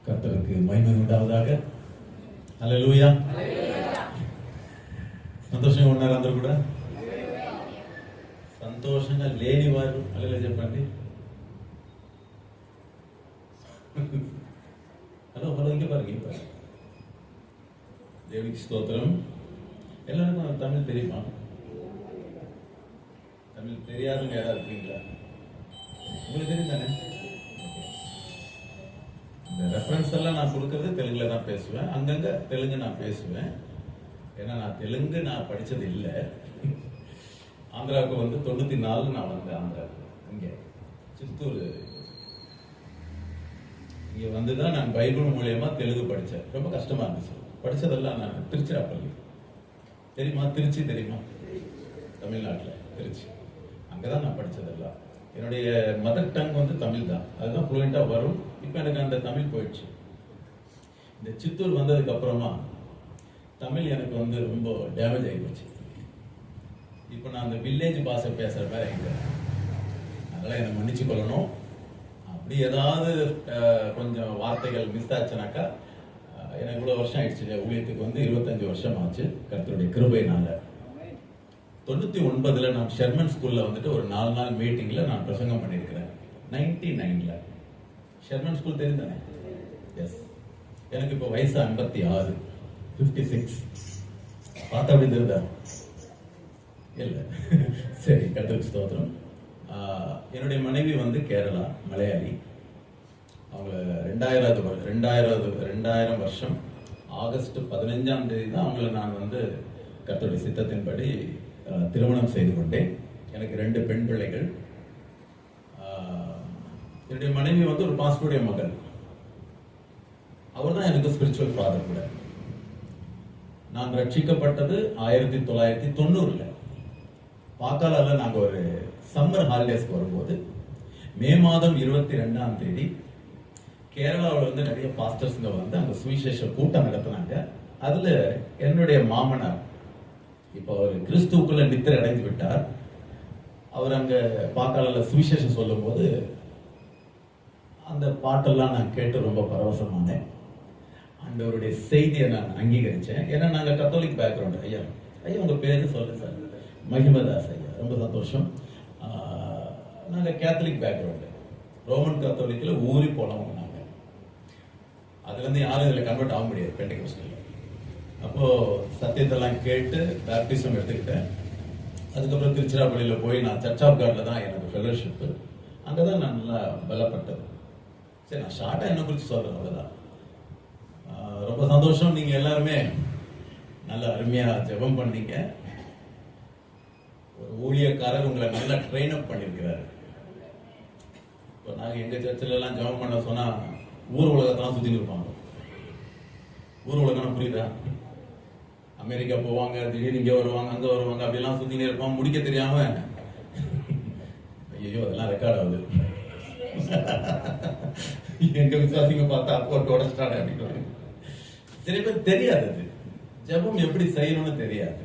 கர்த்தருக்கு மகிமை உண்டாவதாக. హల్లెలూయా. సంతోషంగా ఉన్నారు అందరూ కూడా? సంతోషంగా లేని వారు హల్లెలూయా చెప్పండి. ஹலோ ஹலோ இங்கே பாருங்க. தேவிக்கு ஸ்தோத்திரம். எல்லாருக்கும் தமிழ் தெரியுமா? தமிழ் தெரியாதுங்க யாராவது இருக்கீங்களா? உங்களுக்கு தெரியும் தானே? இந்த ரெஃபரன்ஸ் எல்லாம் நான் கொடுக்கறது தெலுங்குல தான் பேசுவேன். அங்கங்க தெலுங்கு நான் பேசுவேன். ஏன்னா நான் தெலுங்கு நான் படிச்சது இல்லை. ஆந்திராவுக்கு வந்து 94 நான் வந்தேன். ஆந்திராவுக்கு இங்கே சித்தூர் இங்கே வந்து தான் நான் பைபிள் மூலியமா தெலுங்கு படித்தேன். ரொம்ப கஷ்டமா இருந்துச்சு. படித்ததெல்லாம் நான் திருச்சிராப்பள்ளி தெரியுமா? திருச்சி தெரியுமா? தமிழ்நாட்டில் திருச்சி. அங்கே தான் நான் படித்ததெல்லாம். என்னுடைய மதர் டங் வந்து தமிழ் தான். அதுதான் ஃப்ளூயண்டாக வரும். இப்போ எனக்கு அந்த தமிழ் போயிடுச்சு. இந்த சித்தூர் வந்ததுக்கு அப்புறமா தமிழ் எனக்கு வந்து ரொம்ப டேமேஜ் ஆகி போச்சு. இப்போ நான் அந்த வில்லேஜ் பாஷை பேசுகிற மாதிரி ஆகிட்டேன். அதனால் என்னை மன்னிச்சு கொள்ளணும். அப்படி ஏதாவது கொஞ்சம் வார்த்தைகள் மிஸ் ஆச்சுனாக்கா, எனக்கு இவ்வளோ வருஷம் ஆயிடுச்சு. ஊழியத்துக்கு வந்து 25 வருஷம் ஆச்சு கர்த்தருடைய கிருபையினால. 99 நான் ஷெர்மன் ஸ்கூல்ல வந்துட்டு ஒரு 4 நாள் மீட்டிங்ல நான் பிரசங்கம் பண்ணியிருக்கிறேன். 99ல ஷெர்மன் ஸ்கூல் தெரிந்தானே? எஸ். எனக்கு இப்போ வயசு 56, 56. பார்த்தா அப்படி தெரியுதா? இல்லை. சரி, கர்த்தருக்கு ஸ்தோத்திரம். என்னுடைய மனைவி வந்து கேரளா மலையாளி. அவங்க 2000 வருஷம் ஆகஸ்ட் 15ஆம் தேதி தான் அவங்கள நான் வந்து கர்த்தருடைய சித்தத்தின்படி திருமணம் செய்து கொண்டேன். எனக்கு 2 பெண் பிள்ளைகள். என்னுடைய மனைவி வந்து ஒரு பாஸ்டருடைய மகள். அவர் தான் எனக்கு ஸ்பிரிச்சுவல் ஃபாதர் கூட. நான் ரட்சிக்கப்பட்டது 1990ல. பாக்காலால நாங்கள் ஒரு சம்மர் ஹாலிடேஸ்க்கு வரும்போது மே மாதம் 22ஆம் தேதி கேரளாவில் வந்து நிறைய பாஸ்டர்ஸுங்க வந்து அங்கே சுவிசேஷ கூட்டம் நடத்தினாங்க. அதில் என்னுடைய மாமனார், இப்போ அவர் கிறிஸ்துவுக்குள்ள நித்திரை அடைந்து விட்டார். அவர் அங்கே பாக்காலால சுவிசேஷம் சொல்லும் போது அந்த பாட்டெல்லாம் நான் கேட்டு ரொம்ப பரவசமானேன். ஆண்டவருடைய செய்தியை நான் அங்கீகரித்தேன். ஏன்னா நாங்கள் கத்தோலிக் பேக்ரவுண்டு. ஐயா உங்கள் பேர் சொல்லுங்க சார். மகிமதாஸ் ஐயா. ரொம்ப சந்தோஷம். நாங்கள் கேத்தலிக் பேக்ரவுண்டு. ரோமன் கத்தோலிக்கில் ஊறி போனவங்க நாங்கள். அதுலேருந்து யாரும் இதில் கன்வெர்ட் ஆக முடியாது பெண்டெகோஸ்டல்ல. அப்போது சத்தியத்தெல்லாம் கேட்டு பேப்டிசம் எடுத்துக்கிட்டேன். அதுக்கப்புறம் திருச்சிராப்பள்ளியில் போய் நான் சர்ச் ஆஃப் காடில் தான் எனக்கு ஃபெலோஷிப்பு. அங்கே தான் நான் நல்லா பலப்பட்டது. சரி, நான் ஷார்ட்டாக என்ன குறித்து சொல்கிறேன், அவ்வளோதான். ரொம்ப சந்தோஷம். நீங்கள் எல்லாருமே நல்லா அருமையாக ஜெபம் பண்ணீங்க. ஒரு ஊழியக்காரர் உங்களை நல்லா ட்ரெயின் அப் பண்ணியிருக்கிறாரு. இப்போ நாங்கள் எங்கள் சர்ச்சில் எல்லாம் ஜெபம் பண்ண சொன்னால் ஊர் உலகத்தெல்லாம் சுற்றின்னு இருப்பாங்க. ஊர் உலகம்னா புரியுதா? அமெரிக்கா போவாங்க, திடீர்னு இங்கே வருவாங்க, அங்கே வருவாங்க, அப்படிலாம் சுற்றினே இருப்பாங்க. முடிக்க தெரியாம ஐயோ அதெல்லாம் ரெக்கார்ட் ஆகுது. எங்க விசுவாசிங்க பார்த்தா போட்டு உடச்சிட்டாங்க அப்படின்னு. சில பேர் தெரியாது, அது ஜெபம் எப்படி செய்யணும்னு தெரியாது.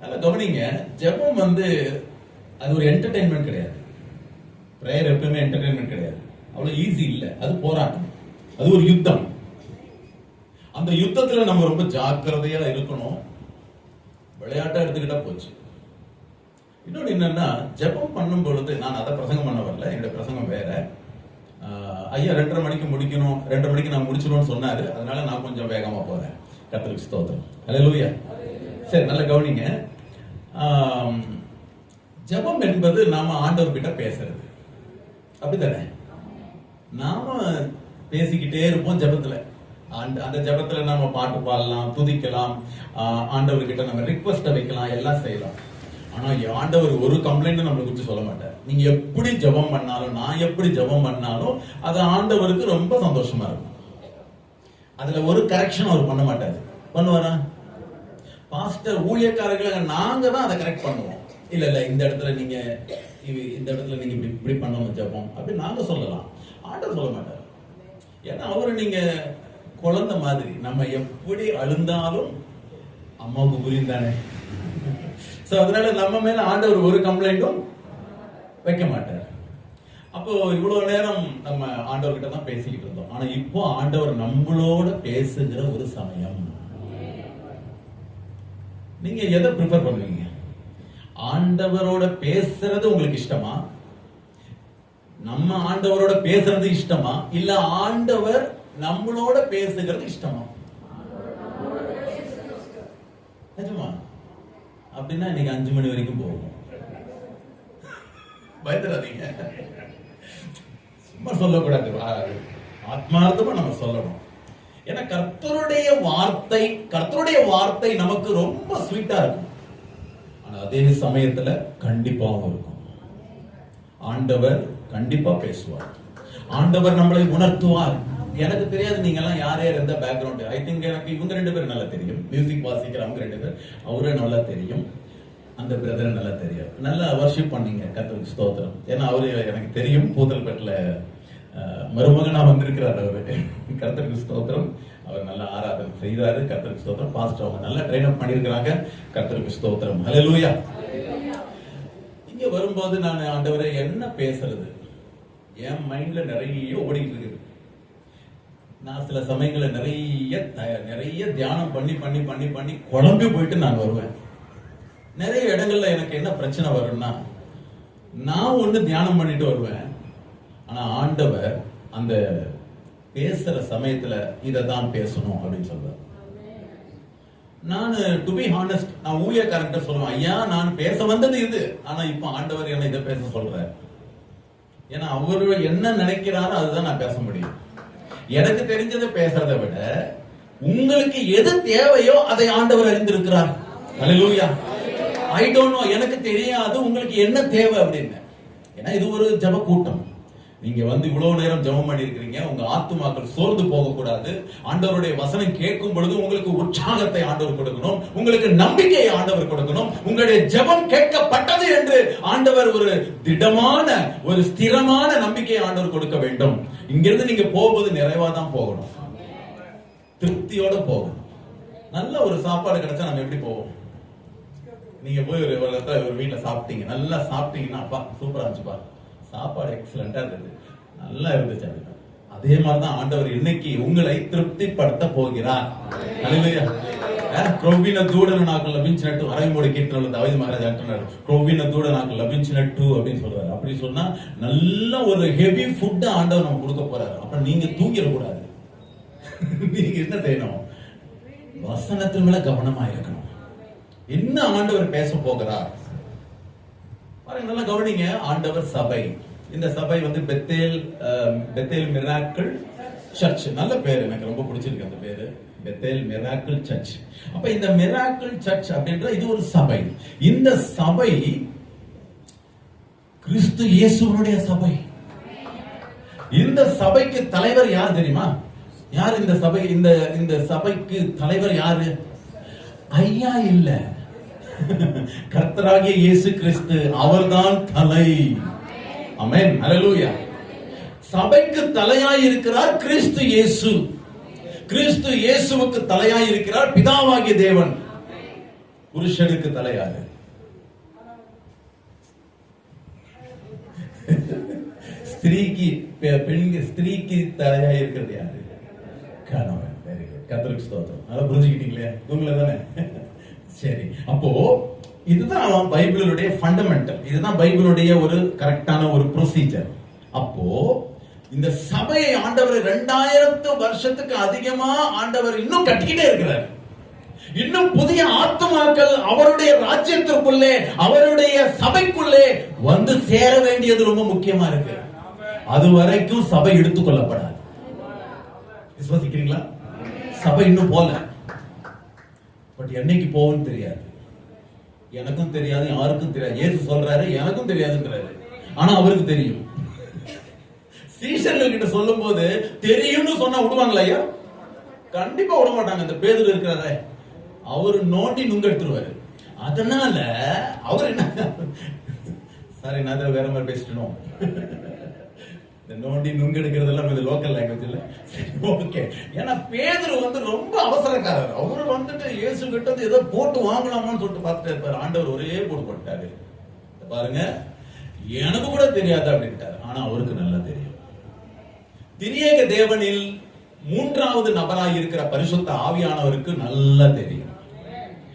அதனால கவனிங்க, ஜெபம் வந்து அது ஒரு என்டர்டைன்மெண்ட் கிடையாது. பிரேயர் எப்பவுமே என்டர்டைன்மெண்ட் கிடையாது. அவ்வளவு ஈஸி இல்லை. அது போராட்டம், அது ஒரு யுத்தம். அந்த யுத்தத்துல நம்ம ரொம்ப ஜாக்கிரதையா இருக்கணும். விளையாட்டா எடுத்துக்கிட்டா போச்சு. இன்னொன்று என்னன்னா, ஜெபம் பண்ணும் பொழுது, நான் அதை பிரசங்கம் பண்ண வரல, என்னோட பிரசங்கம் வேற. ஐயா 2:30 மணிக்கு முடிக்கணும், 2:30 மணிக்கு நான் முடிச்சிடுவோம்னு சொன்னாரு. அதனால நான் கொஞ்சம் வேகமா போறேன். கர்த்தருக்கு ஸ்தோத்திரம். ஹல்லேலூயா. சரி, நல்ல கவனிங்க. ஜெபம் என்பது நாம ஆண்டவர்கிட்ட பேசுறது, அப்படித்தானே? நாம பேசிக்கிட்டே இருப்போம் ஜெபத்துல. அந்த ஜெபத்துல நாம பாட்டு பாடலாம், துதிக்கலாம், ஆண்டவர்கிட்ட நம்ம ரிக்வெஸ்ட் வைக்கலாம், எல்லாம் செய்யலாம். ஆனா ஆண்டவர் ஒரு கம்ப்ளைண்ட் நம்மளை குறித்து சொல்ல மாட்டார். நீங்க எப்படி ஜெபம் பண்ணாலும், நான் எப்படி ஜெபம் பண்ணாலும் அது ஆண்டவருக்கு ரொம்ப சந்தோஷமா இருக்கும். அதுல ஒரு கரெக்ஷன் அவர் பண்ண மாட்டாரு. பண்ணுவாரா? பாஸ்டர் ஊழியக்காரர்களை நாங்க தான் அதை கரெக்ட் பண்ணுவோம். இல்ல இந்த இடத்துல நீங்க இப்படி பண்ணணும் ஜெபம் அப்படி நாங்க சொல்லலாம். ஆண்டவர் சொல்ல மாட்டார். ஏன்னா அவரு நீங்க குழந்தை மாதிரி, நம்ம எப்படி அழுந்தாலும் அம்மாவுக்கு புரியுந்தானே. சோ அதனால நம்ம மேல ஆண்டவர் ஒரு கம்ப்ளைண்டும் வைக்க மாட்டார். அப்போ இவ்வளவு நேரம் நம்ம ஆண்டவர்கிட்ட தான் பேசிக்கிட்டு இருந்தோம். ஆனா இப்போ ஆண்டவர் நம்மளோட பேசுகிற ஒரு சமயம். நீங்க எதை ப்ரிஃபர் பண்ணுவீங்க? ஆண்டவரோட பேசுறது உங்களுக்கு இஷ்டமா? நம்ம ஆண்டவரோட பேசுறது இஷ்டமா? இல்ல ஆண்டவர் நம்மளோட பேசுகிறது இஷ்டமா? நிஜமா? அப்படின்னா இன்னைக்கு 5 மணி வரைக்கும் போகும். பயந்துடாதீங்க, சும்மா சொல்லக்கூடாது, ஆத்மார்த்தமா நம்ம சொல்லணும். ஏன்னா கர்த்தருடைய வார்த்தை நமக்கு ரொம்ப ஸ்வீட்டா இருக்கும். ஆனா அதே சமயத்துல கண்டிப்பாவும் இருக்கும். ஆண்டவர் கண்டிப்பா பேசுவார், ஆண்டவர் நம்மளை உணர்த்துவார். எனக்கு தெரியாது நீங்க எல்லாம் யார் யார் எந்த பேக்ரவுண்ட். ஐ திங்க் எனக்கு இவங்க 2 பேரும் நல்லா தெரியும், மியூசிக் வாசிக்கிறவங்க 2 பேர். அவரே நல்லா தெரியும், அந்த பிரதர் நல்லா தெரியும். நல்லா வர்ஷிப் பண்ணீங்க, கர்த்தருக்கு ஸ்தோத்திரம். ஏன்னா அவரு எனக்கு தெரியும், பூதல்பேட்டில் மருமகனா வந்திருக்கிறார் அவரு. கர்த்தருக்கு ஸ்தோத்திரம். அவர் நல்ல ஆராதனை செய்தாரு, கர்த்தருக்கு ஸ்தோத்திரம். பாஸ்டர் அவங்க நல்லா ட்ரெயின் அப் பண்ணியிருக்கிறாங்க, கர்த்தருக்கு ஸ்தோத்திரம். ஹல்லேலூயா. இங்க வரும்போது நான் ஆண்டவரே என்ன பேசுறது, என் மைண்ட்ல நிறைய ஓடிட்டு இருக்குது. நான் சில சமயங்களில் நிறைய தியானம் பண்ணி பண்ணி பண்ணி பண்ணி குழம்பி போயிட்டு நான் வருவேன். நிறைய இடங்கள்ல எனக்கு என்ன பிரச்சனை வரும்னா, நான் ஒண்ணு தியானம் பண்ணிட்டு வருவேன், ஆனா ஆண்டவர் அந்த பேசுற சமயத்துல இததான் பேசணும் அப்படின்னு சொல்றாரு. நான் டு பி ஹானஸ்ட், நான் ஊழியக்காரன்ட்ட சொல்லுவேன், ஐயா நான் பேச வந்தது இது, ஆனா இப்ப ஆண்டவர் என்ன இதை பேச சொல்றாரு. ஏன்னா அவரு என்ன நினைக்கிறாரோ அதுதான் நான் பேச முடியும். எனக்கு தெரிஞ்சதை பேசுறதை விட உங்களுக்கு எது தேவையோ அதை ஆண்டவர் அறிந்திருக்கிறார். ஹல்லேலூயா. ஐ டோன்ட் நோ, எனக்கு தெரியாது உங்களுக்கு என்ன தேவை அப்படின்னு. ஏன்னா இது ஒரு ஜெப கூட்டம். நீங்க இவ்வளவு நேரம் ஜெபம் பண்ணி இருக்கிறீங்க, உங்க ஆத்துமாக்கள் சோர்ந்து போக கூடாது. ஆண்டவருடைய வசனம் கேட்கும் பொழுது உங்களுக்கு உற்சாகத்தை ஆண்டவர் கொடுக்கணும், உங்களுக்கு நம்பிக்கையை ஆண்டவர் கொடுக்கணும். உங்களுடைய ஜெபம் கேட்கப்பட்டது என்று ஆண்டவர் ஒரு திடமான ஒரு ஸ்திரமான நம்பிக்கையை ஆண்டவர் கொடுக்க வேண்டும். இங்கிருந்து நீங்க போகும்போது நிறைவா தான் போகணும், திருப்தியோட போகணும். நல்ல ஒரு சாப்பாடு கிடைச்சா நம்ம எப்படி போவோம்? நீங்க போய் ஒரு வீட்டுல சாப்பிட்டீங்க, நல்லா சாப்பிட்டீங்கன்னா, அப்பா சூப்பரா இருந்துச்சுப்பா, சாப்பாடு எக்ஸலண்டா இருந்தது, நல்லா இருந்துச்சு. அதே மாதிரிதான் ஆண்டவர் இன்னைக்கு உங்களை திருப்திப்படுத்த போகிறார். ஹல்லேலூயா. క్రొవ్విన దూడను నాకు లభించినట్టు 63 కీర్తనలో దావీదు మహారాజ్ అంటున్నాడు, క్రొవ్విన దూడ నాకు లభించినట్టు அப்படின்னு சொல்றாரு. அப்படி சொன்னா நல்ல ஒரு ஹெவி ஃபுட் ஆண்டவர் நமக்கு கொடுக்க போறாரு. அப்ப நீங்க தூங்கிட கூடாது. நீங்க என்ன செய்யணும்? வசனத்தின் மேல கவனமா இருக்கணும். என்ன ஆண்டவர் பேச போகிறார் பாருங்க, நல்லா கவனிங்க. ஆண்டவர் சபை, இந்த சபை பெத்தேல் மிராக்கிள் சர்ச். நல்ல பேரு, எனக்கு ரொம்ப பிடிச்சிருக்கு அந்த பேரு, பெத்தேல் மிராக்கிள் சர்ச். அப்ப இந்த மிராக்கிள் சர்ச் அப்படின்ற இது ஒரு சபை. இந்த சபை கிறிஸ்து இயேசுவுடைய சபை. இந்த சபைக்கு தலைவர் யார் தெரியுமா? யார் இந்த சபை? இந்த சபைக்கு தலைவர் யாரு? ஐயா இல்ல, கர்த்தராகிய இயேசு கிறிஸ்து, அவர்தான் தலை. ஆமென், ஹல்லேலூயா. சபைக்கு தலையாய் இருக்கிறார் கிறிஸ்து இயேசு. கிறிஸ்து இயேசுவுக்கு தலையாய் இருக்கிறார் பிதாவாகிய தேவன். புருஷனுக்கு தலையாது. ஸ்திரீக்கு தலையாய் இருக்கிறது யாரு? கணவன். வெரி குட், கர்த்தருக்கு ஸ்தோத்திரம். நல்லா புரிஞ்சுக்கிட்டீங்களே, உங்களை தானே? சரி, அப்போ இதுதான் பைபிளுடைய ஃபண்டமெண்டல், இதுதான் பைபிளுடைய ஒரு கரெக்டான ஒரு ப்ரொசீஜர். அப்போ இந்த சபையை ஆண்டவர் 2000 வருஷத்துக்கு அதிகமா ஆண்டவர் இன்னும் கட்டிக்கிட்டே இருக்கிறார். இன்னும் புதிய ஆத்துமாக்கள் அவருடைய ராஜ்யத்திற்குள்ளே, அவருடைய சபைக்குள்ளே வந்து சேர வேண்டியது ரொம்ப முக்கியமா இருக்கு. அது வரைக்கும் சபை எடுத்துக் கொள்ளப்படாது. விசுவாசிக்கிறீங்களா? சபை இன்னும் போல, பட் என்னைக்கு போகும்னு தெரியாது. எனக்கும் தெரியாது, யாருக்கும் தெரியாது. இயேசு சொல்றாரு எனக்கும் தெரியாதுன்றாரு, ஆனா அவருக்கு தெரியும். சீஷர்கள் கிட்ட சொல்லும் போது தெரியும்னு சொன்னா விடுவாங்களா? ஐயா, கண்டிப்பா விட மாட்டாங்க. இந்த பேதுரு இருக்கிறாரே, அவரு நோண்டி நுங்க எடுத்துருவாரு. அதனால அவர் என்ன, சாரி நான் வேற மாதிரி பேசிட்டோம். இந்த நோண்டி நுங்க எடுக்கிறதெல்லாம் இது லோக்கல் லாங்குவேஜ் இல்ல. ஓகே, ஏன்னா பேதுரு ரொம்ப அவசரக்காரர். அவரு இயேசு கிட்ட ஏதோ போட்டு வாங்கலாமான்னு சொல்லிட்டு பார்த்துட்டு இருப்பாரு. ஆண்டவர் ஒரே போட்டு போட்டாரு. பாருங்க, எனக்கு கூட தெரியாது அப்படின்ட்டார். ஆனா அவருக்கு நல்லா தெரியும். திரியேக தேவனில் மூன்றாவது நபராய் இருக்கிற பரிசுத்த ஆவியானவருக்கு நல்லா தெரியும்.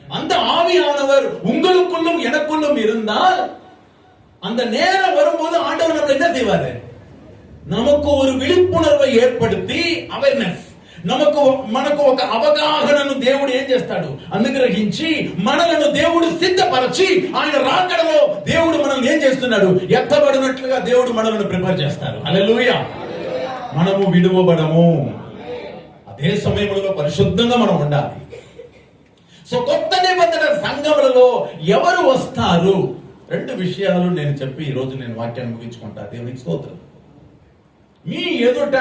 அந்த ஆவியானவர் உங்களுக்குள்ளும் எனக்குள்ளும் இருந்தால் அந்த நேரம் வரும்போது ஆண்டவர் நம்ம என்ன செய்வாரு? நமக்கு ஒரு விழிப்புணர்வை ఏర్పడితి అవేర్నెస్ మనకు ఒక అవగాహనను దేవుడు ఏం చేస్తాడు? అనుగ్రహించి మనలను దేవుడు సిద్ధపరచి ఆయన రాకడలో దేవుడు మనల్ని ఏం చేస్తున్నాడు? ఎత్తబడినట్లుగా దేవుడు మనల్ని ప్రిపేర్ చేస్తారు. హల్లెలూయా. మనము విడువబడము. అదే సమయంలో పరిశుద్ధంగా మనం ఉండాలి. సో కొత్త నిబంధన సంఘములలో ఎవరు వస్తారు? రెండు విషయాలు నేను చెప్పి ఈ రోజు నేను వాక్యాన్ని ముగించుకుంటా. దేవునికి స్తోత్రం. మీ ఎదుట